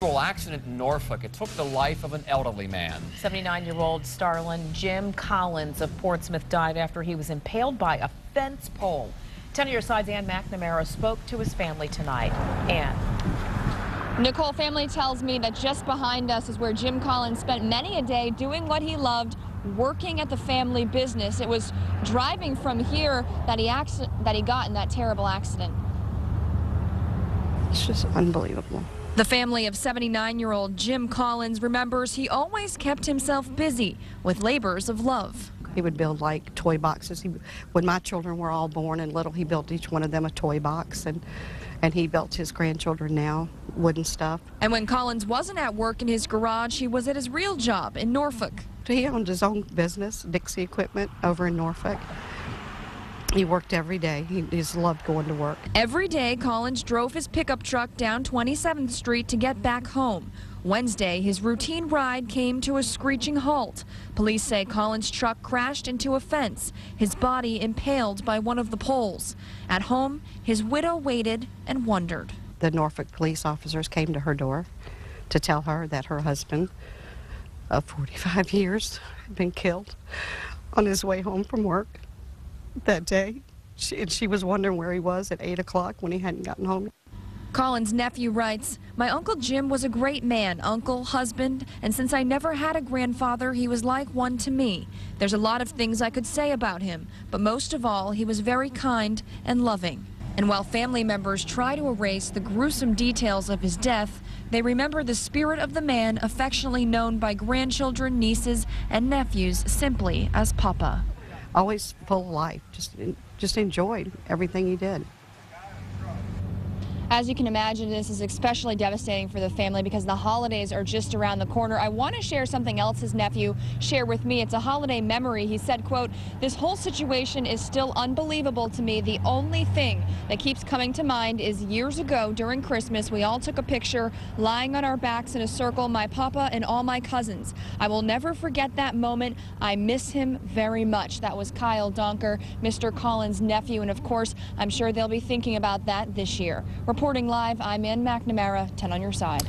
Accident in Norfolk. It took the life of an elderly man. 79-year-old Starlin Jim Collins of Portsmouth died after he was impaled by a fence pole. 10 on your side's Ann McNamara spoke to his family tonight. Ann. Nicole, family tells me that just behind us is where Jim Collins spent many a day doing what he loved, working at the family business. It was driving from here that he got in that terrible accident. It's just unbelievable. The family of 79-year-old Jim Collins remembers he always kept himself busy with labors of love. He would build like toy boxes. When my children were all born and little, he built each one of them a toy box, and he built his grandchildren now wooden stuff. And when Collins wasn't at work in his garage, he was at his real job in Norfolk. He owned his own business, Dixie Equipment, over in Norfolk. He worked every day. He just loved going to work. Every day, Collins drove his pickup truck down 27th Street to get back home. Wednesday, his routine ride came to a screeching halt. Police say Collins' truck crashed into a fence, his body impaled by one of the poles. At home, his widow waited and wondered. The Norfolk police officers came to her door to tell her that her husband of 45 years had been killed on his way home from work that day. She was wondering where he was at 8 o'clock when he hadn't gotten home. Collins' nephew writes, "My Uncle Jim was a great man, uncle, husband, and since I never had a grandfather, he was like one to me. There's a lot of things I could say about him, but most of all, he was very kind and loving." And while family members try to erase the gruesome details of his death, they remember the spirit of the man affectionately known by grandchildren, nieces, and nephews simply as Papa. Always full of life, just enjoyed everything he did. As you can imagine, this is especially devastating for the family because the holidays are just around the corner. I want to share something else his nephew shared with me. It's a holiday memory. He said, quote, "This whole situation is still unbelievable to me. The only thing that keeps coming to mind is years ago during Christmas, we all took a picture lying on our backs in a circle, my papa and all my cousins. I will never forget that moment. I miss him very much." That was Kyle Donker, Mr. Collins' nephew, and of course, I'm sure they'll be thinking about that this year. Reporting live, I'm Ann McNamara, 10 on your side.